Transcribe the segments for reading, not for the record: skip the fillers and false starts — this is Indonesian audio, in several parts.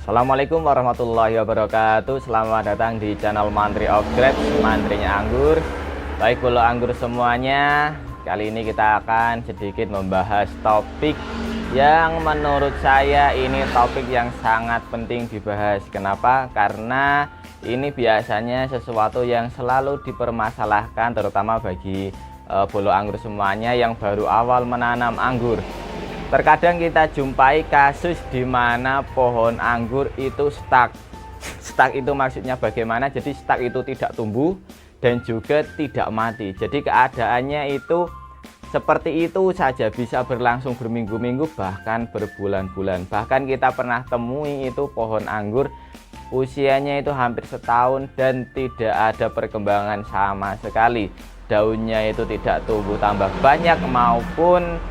Assalamualaikum warahmatullahi wabarakatuh. Selamat datang di channel Mantri of Grapes, mantrinya anggur. Baik bolo anggur semuanya, kali ini kita akan sedikit membahas topik yang menurut saya ini topik yang sangat penting dibahas. Kenapa? Karena ini biasanya sesuatu yang selalu dipermasalahkan, terutama bagi bolo anggur semuanya yang baru awal menanam anggur. Terkadang kita jumpai kasus di mana pohon anggur itu stuck. Stuck itu maksudnya bagaimana? Jadi stuck itu tidak tumbuh dan juga tidak mati. Jadi keadaannya itu seperti itu saja, bisa berlangsung berminggu-minggu bahkan berbulan-bulan. Bahkan kita pernah temui itu pohon anggur usianya itu hampir setahun dan tidak ada perkembangan sama sekali. Daunnya itu tidak tumbuh tambah banyak maupun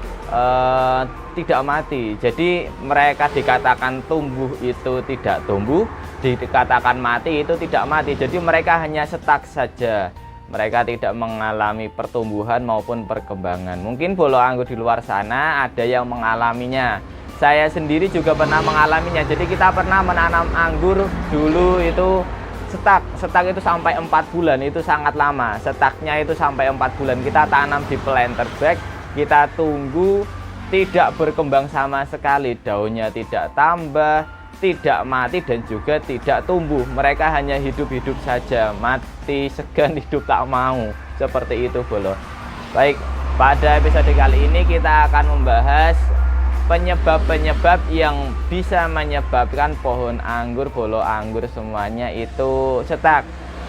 tidak mati. Jadi mereka dikatakan tumbuh itu tidak tumbuh, dikatakan mati itu tidak mati. Jadi mereka hanya stuck saja, mereka tidak mengalami pertumbuhan maupun perkembangan. Mungkin bolo anggur di luar sana ada yang mengalaminya, saya sendiri juga pernah mengalaminya. Jadi kita pernah menanam anggur dulu itu stuck itu sampai 4 bulan, itu sangat lama. Stucknya itu sampai 4 bulan. Kita tanam di planter bag, kita tunggu, tidak berkembang sama sekali, daunnya tidak tambah, tidak mati dan juga tidak tumbuh. Mereka hanya hidup-hidup saja, mati segan hidup tak mau, seperti itu bolo. Baik, pada episode kali ini kita akan membahas penyebab-penyebab yang bisa menyebabkan pohon anggur, bolo anggur semuanya itu stuck.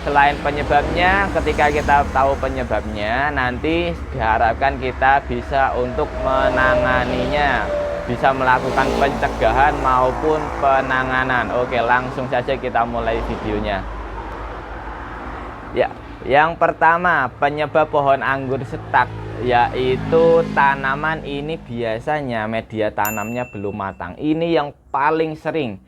Selain penyebabnya, ketika kita tahu penyebabnya, nanti diharapkan kita bisa untuk menanganinya, bisa melakukan pencegahan maupun penanganan. Oke, langsung saja kita mulai videonya. Ya, yang pertama penyebab pohon anggur stuck yaitu tanaman ini biasanya media tanamnya belum matang. Ini yang paling sering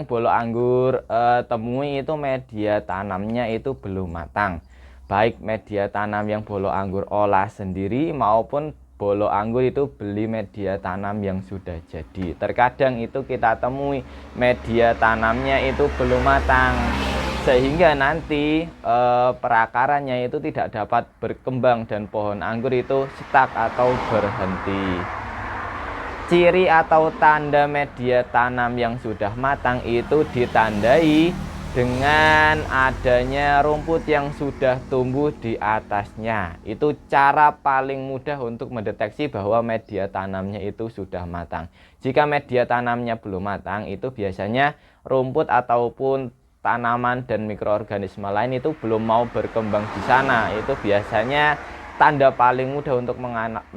bolo anggur temui itu media tanamnya itu belum matang. Baik media tanam yang bolo anggur olah sendiri maupun bolo anggur itu beli media tanam yang sudah jadi. Terkadang itu kita temui media tanamnya itu belum matang, sehingga nanti perakarannya itu tidak dapat berkembang dan pohon anggur itu stuck atau berhenti. Ciri atau tanda media tanam yang sudah matang itu ditandai dengan adanya rumput yang sudah tumbuh di atasnya. Itu cara paling mudah untuk mendeteksi bahwa media tanamnya itu sudah matang. Jika media tanamnya belum matang, itu biasanya rumput ataupun tanaman dan mikroorganisme lain itu belum mau berkembang di sana. Itu biasanya tanda paling mudah untuk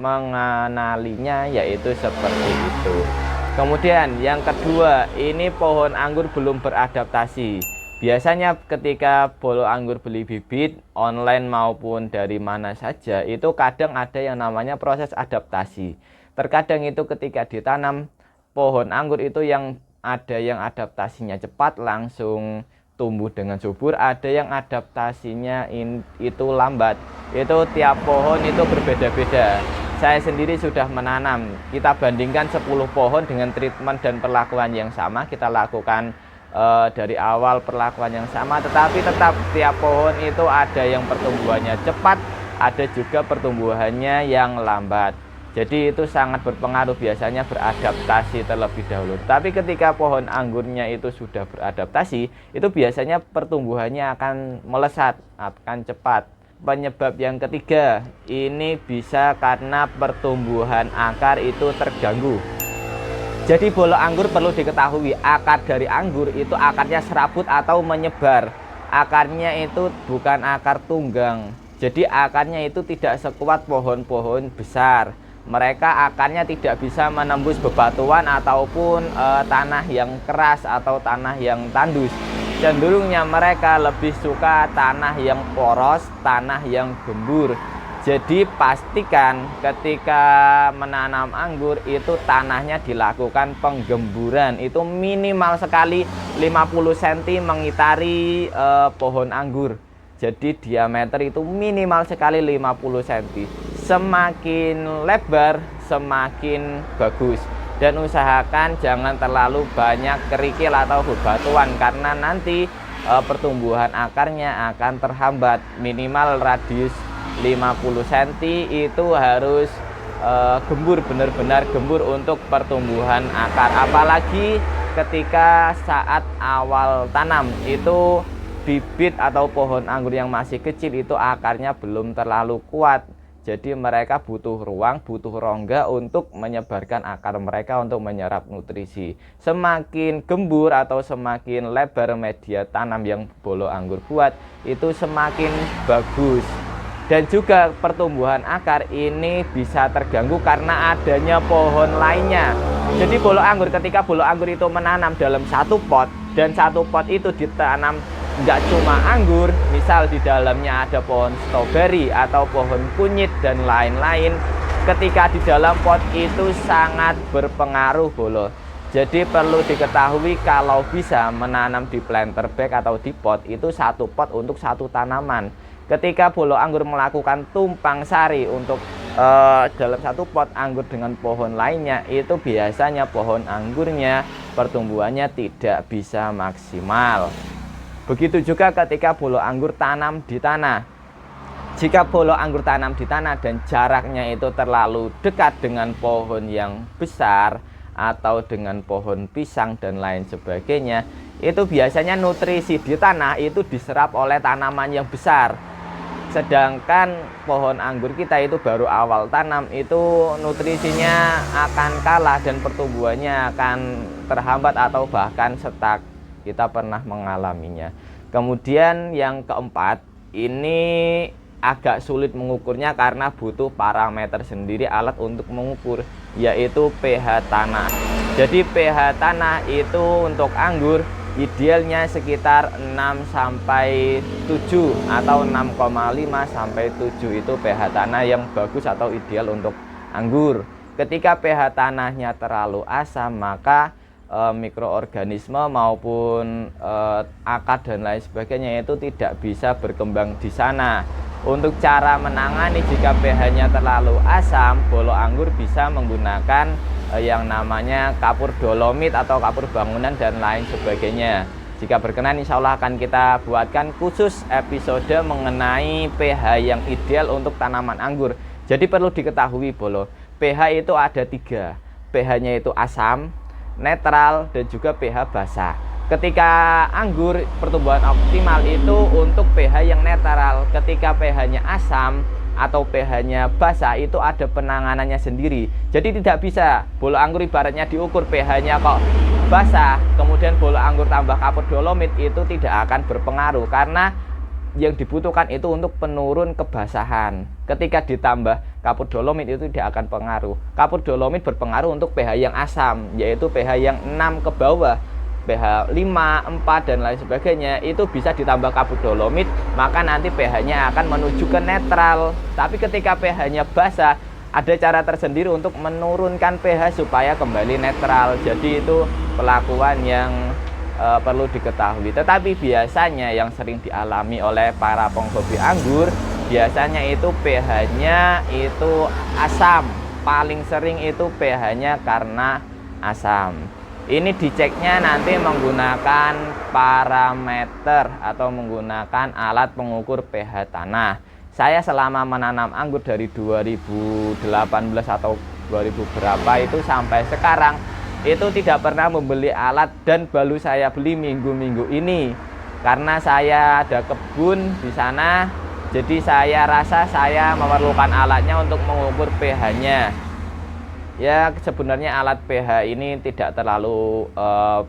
mengenalinya, yaitu seperti itu. Kemudian yang kedua, ini pohon anggur belum beradaptasi. Biasanya ketika bolo anggur beli bibit online maupun dari mana saja, itu kadang ada yang namanya proses adaptasi. Terkadang itu ketika ditanam pohon anggur itu yang ada yang adaptasinya cepat langsung tumbuh dengan subur, ada yang adaptasinya itu lambat. Itu tiap pohon itu berbeda-beda. Saya sendiri sudah menanam, kita bandingkan 10 pohon dengan treatment dan perlakuan yang sama. Kita lakukan dari awal perlakuan yang sama, tetapi tetap tiap pohon itu ada yang pertumbuhannya cepat, ada juga pertumbuhannya yang lambat. Jadi itu sangat berpengaruh, biasanya beradaptasi terlebih dahulu. Tapi ketika pohon anggurnya itu sudah beradaptasi, itu biasanya pertumbuhannya akan melesat, akan cepat. Penyebab yang ketiga, ini bisa karena pertumbuhan akar itu terganggu. Jadi bolo anggur perlu diketahui, akar dari anggur itu akarnya serabut atau menyebar. Akarnya itu bukan akar tunggang. Jadi akarnya itu tidak sekuat pohon-pohon besar. Mereka akarnya tidak bisa menembus bebatuan ataupun tanah yang keras atau tanah yang tandus. Cenderungnya mereka lebih suka tanah yang poros, tanah yang gembur. Jadi pastikan ketika menanam anggur itu tanahnya dilakukan penggemburan. Itu minimal sekali 50 cm mengitari pohon anggur. Jadi diameter itu minimal sekali 50 cm. Semakin lebar semakin bagus. dan usahakan jangan terlalu banyak kerikil atau bebatuan karena nanti pertumbuhan akarnya akan terhambat. Minimal radius 50 cm itu harus gembur, benar-benar gembur untuk pertumbuhan akar. Apalagi ketika saat awal tanam itu bibit atau pohon anggur yang masih kecil itu akarnya belum terlalu kuat. Jadi mereka butuh ruang, butuh rongga untuk menyebarkan akar mereka untuk menyerap nutrisi. Semakin gembur atau semakin lebar media tanam yang bolo anggur buat, itu semakin bagus. Dan juga pertumbuhan akar ini bisa terganggu karena adanya pohon lainnya. Jadi bolo anggur, ketika bolo anggur itu menanam dalam satu pot, dan satu pot itu ditanam nggak cuma anggur, misal di dalamnya ada pohon stroberi atau pohon kunyit dan lain-lain, ketika di dalam pot itu sangat berpengaruh bolo. Jadi perlu diketahui kalau bisa menanam di planter bag atau di pot itu satu pot untuk satu tanaman. Ketika bolo anggur melakukan tumpang sari untuk dalam satu pot anggur dengan pohon lainnya, itu biasanya pohon anggurnya pertumbuhannya tidak bisa maksimal. Begitu juga ketika bolo anggur tanam di tanah. Jika bolo anggur tanam di tanah dan jaraknya itu terlalu dekat dengan pohon yang besar atau dengan pohon pisang dan lain sebagainya, itu biasanya nutrisi di tanah itu diserap oleh tanaman yang besar. Sedangkan pohon anggur kita itu baru awal tanam, itu nutrisinya akan kalah dan pertumbuhannya akan terhambat atau bahkan stuck. Kita pernah mengalaminya. Kemudian yang keempat, ini agak sulit mengukurnya karena butuh parameter sendiri alat untuk mengukur, yaitu pH tanah. Jadi pH tanah itu untuk anggur idealnya sekitar 6 sampai 7 atau 6,5 sampai 7 itu pH tanah yang bagus atau ideal untuk anggur. Ketika pH tanahnya terlalu asam, maka mikroorganisme maupun akar dan lain sebagainya itu tidak bisa berkembang di sana. Untuk cara menangani jika pH-nya terlalu asam, bolo anggur bisa menggunakan yang namanya kapur dolomit atau kapur bangunan dan lain sebagainya. Jika berkenan, insya Allah akan kita buatkan khusus episode mengenai pH yang ideal untuk tanaman anggur. Jadi perlu diketahui bolo, pH itu ada 3. pH-nya itu asam, netral, dan juga pH basah. Ketika anggur pertumbuhan optimal itu untuk pH yang netral. Ketika pH-nya asam atau pH-nya basah itu ada penanganannya sendiri. Jadi tidak bisa bolo anggur ibaratnya diukur pH-nya kok basah, kemudian bolo anggur tambah kapur dolomit, itu tidak akan berpengaruh karena yang dibutuhkan itu untuk penurun kebasahan. Ketika ditambah kapur dolomit itu tidak akan pengaruh. Kapur dolomit berpengaruh untuk pH yang asam, yaitu pH yang 6 ke bawah, pH 5, 4 dan lain sebagainya, itu bisa ditambah kapur dolomit, maka nanti pH-nya akan menuju ke netral. Tapi ketika pH-nya basah, ada cara tersendiri untuk menurunkan pH supaya kembali netral. Jadi itu pelakuan yang perlu diketahui. Tetapi biasanya yang sering dialami oleh para penghobi anggur, biasanya itu pH-nya itu asam. Paling sering itu pH-nya karena asam. Ini diceknya nanti menggunakan parameter atau menggunakan alat pengukur pH tanah. Saya selama menanam anggur dari 2018 atau 2000 berapa itu sampai sekarang itu tidak pernah membeli alat, dan baru saya beli minggu-minggu ini karena saya ada kebun di sana. Jadi saya rasa saya memerlukan alatnya untuk mengukur pH-nya. Ya sebenarnya alat pH ini tidak terlalu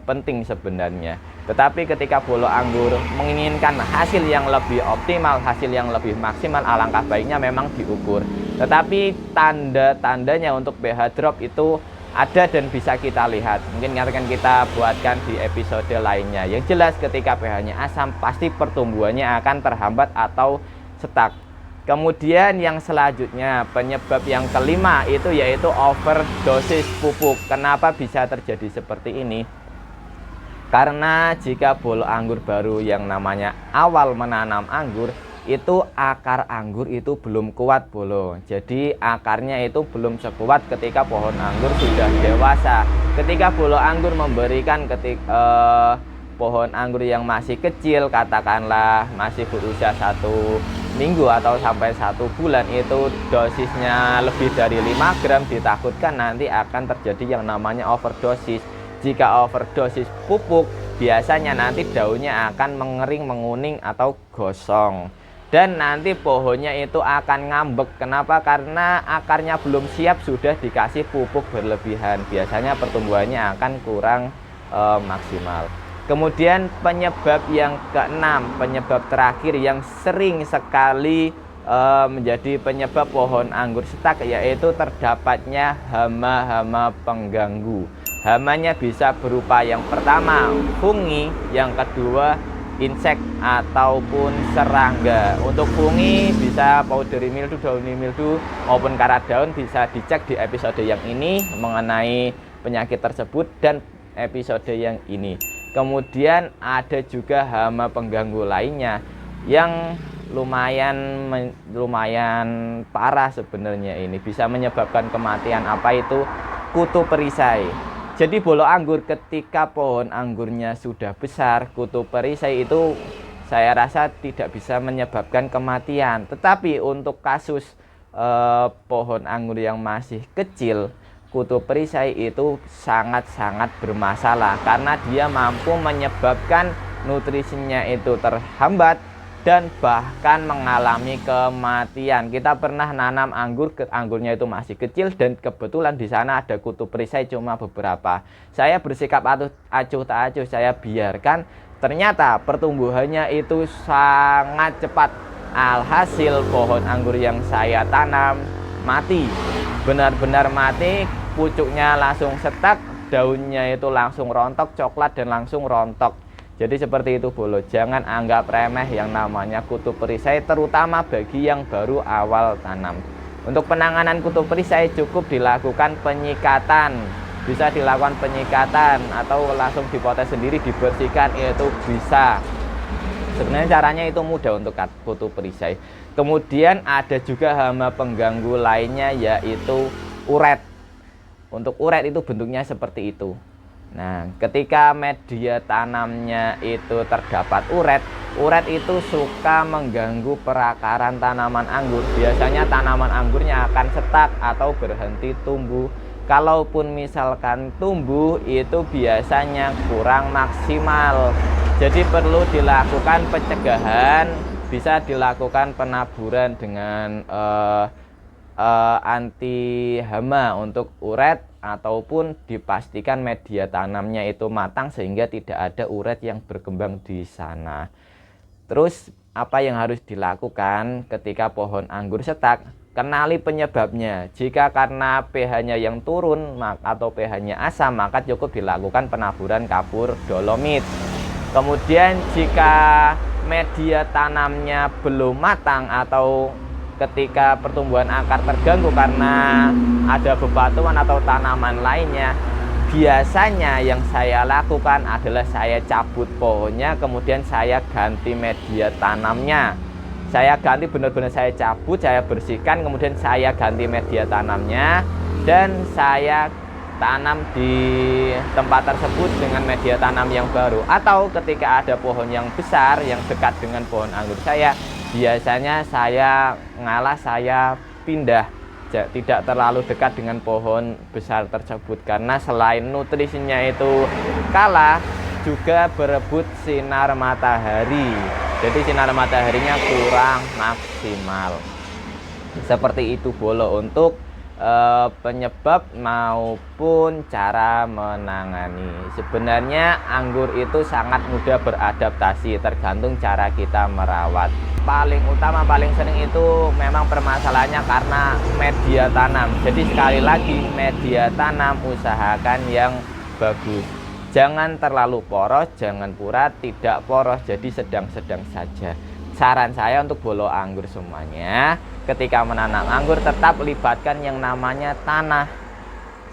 penting sebenarnya. Tetapi ketika bolo anggur menginginkan hasil yang lebih optimal, hasil yang lebih maksimal, alangkah baiknya memang diukur. Tetapi tanda-tandanya untuk pH drop itu ada dan bisa kita lihat. Mungkin akan kita buatkan di episode lainnya. Yang jelas ketika pH-nya asam, pasti pertumbuhannya akan terhambat atau stuck. Kemudian yang selanjutnya, penyebab yang kelima itu yaitu overdosis pupuk. Kenapa bisa terjadi seperti ini? Karena jika bolo anggur baru yang namanya awal menanam anggur, itu akar anggur itu belum kuat bolo. Jadi akarnya itu belum sekuat ketika pohon anggur sudah dewasa. Ketika bolo anggur memberikan pohon anggur yang masih kecil, katakanlah masih berusia 1 minggu atau sampai 1 bulan, itu dosisnya lebih dari 5 gram, ditakutkan nanti akan terjadi yang namanya overdosis. Jika overdosis pupuk, biasanya nanti daunnya akan mengering, menguning atau gosong. Dan nanti pohonnya itu akan ngambek. Kenapa? Karena akarnya belum siap, sudah dikasih pupuk berlebihan. Biasanya pertumbuhannya akan kurang maksimal. Kemudian penyebab yang keenam, penyebab terakhir yang sering sekali menjadi penyebab pohon anggur stuck, yaitu terdapatnya hama-hama pengganggu. Hamanya bisa berupa yang pertama fungi, yang kedua insek ataupun serangga. Untuk fungi bisa powdery mildew, downy mildew maupun karat daun, bisa dicek di episode yang ini mengenai penyakit tersebut dan episode yang ini. Kemudian ada juga hama pengganggu lainnya yang lumayan parah sebenarnya, ini bisa menyebabkan kematian. Apa itu? Kutu perisai. Jadi bolo anggur ketika pohon anggurnya sudah besar, kutu perisai itu saya rasa tidak bisa menyebabkan kematian. Tetapi untuk kasus pohon anggur yang masih kecil, kutu perisai itu sangat-sangat bermasalah karena dia mampu menyebabkan nutrisinya itu terhambat dan bahkan mengalami kematian. Kita pernah nanam anggur, anggurnya itu masih kecil dan kebetulan di sana ada kutu perisai cuma beberapa. Saya bersikap acuh tak acuh, saya biarkan. Ternyata pertumbuhannya itu sangat cepat. Alhasil pohon anggur yang saya tanam mati, benar-benar mati. Pucuknya langsung setak, daunnya itu langsung rontok coklat dan langsung rontok. Jadi seperti itu bolo, jangan anggap remeh yang namanya kutu perisai, terutama bagi yang baru awal tanam. Untuk penanganan kutu perisai cukup dilakukan penyikatan. Bisa dilakukan penyikatan atau langsung dipotes sendiri, dibersihkan, itu bisa. Sebenarnya caranya itu mudah untuk kutu perisai. Kemudian ada juga hama pengganggu lainnya, yaitu uret. Untuk uret itu bentuknya seperti itu. Nah, ketika media tanamnya itu terdapat uret itu suka mengganggu perakaran tanaman anggur. Biasanya tanaman anggurnya akan stuck atau berhenti tumbuh. Kalaupun misalkan tumbuh, itu biasanya kurang maksimal. Jadi perlu dilakukan pencegahan, bisa dilakukan penaburan dengan anti hama untuk uret, ataupun dipastikan media tanamnya itu matang sehingga tidak ada uret yang berkembang di sana. Terus apa yang harus dilakukan ketika pohon anggur stuck? Kenali penyebabnya. Jika karena pH-nya yang turun atau pH-nya asam, maka cukup dilakukan penaburan kapur dolomit. Kemudian jika media tanamnya belum matang atau ketika pertumbuhan akar terganggu karena ada bebatuan atau tanaman lainnya, biasanya yang saya lakukan adalah saya cabut pohonnya, kemudian saya ganti media tanamnya. Saya ganti, benar-benar saya cabut, saya bersihkan, kemudian saya ganti media tanamnya dan saya tanam di tempat tersebut dengan media tanam yang baru. Atau ketika ada pohon yang besar yang dekat dengan pohon anggur saya, biasanya saya ngalah, saya pindah, tidak terlalu dekat dengan pohon besar tersebut, karena selain nutrisinya itu kalah, juga berebut sinar matahari. Jadi sinar mataharinya kurang maksimal. Seperti itu bolo untuk penyebab maupun cara menangani. Sebenarnya anggur itu sangat mudah beradaptasi, tergantung cara kita merawat. Paling utama, paling sering itu memang permasalahannya karena media tanam. Jadi sekali lagi, media tanam usahakan yang bagus. Jangan terlalu poros, jangan pura tidak poros, jadi sedang-sedang saja. Saran saya untuk bolo anggur semuanya, ketika menanam anggur tetap libatkan yang namanya tanah.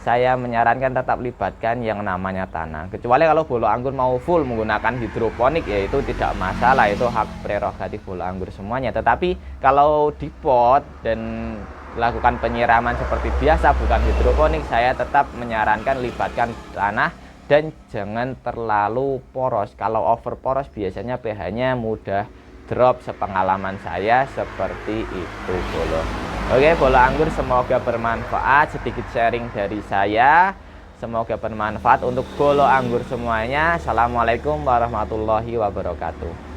saya menyarankan tetap libatkan yang namanya tanah. Kecuali kalau bolo anggur mau full menggunakan hidroponik, yaitu tidak masalah, itu hak prerogatif bolo anggur semuanya. Tetapi kalau di pot dan lakukan penyiraman seperti biasa bukan hidroponik, saya tetap menyarankan libatkan tanah dan jangan terlalu poros. Kalau over poros biasanya pH-nya mudah drop, sepengalaman saya seperti itu bolo. Oke bolo anggur, semoga bermanfaat, sedikit sharing dari saya, semoga bermanfaat untuk bolo anggur semuanya. Assalamualaikum warahmatullahi wabarakatuh.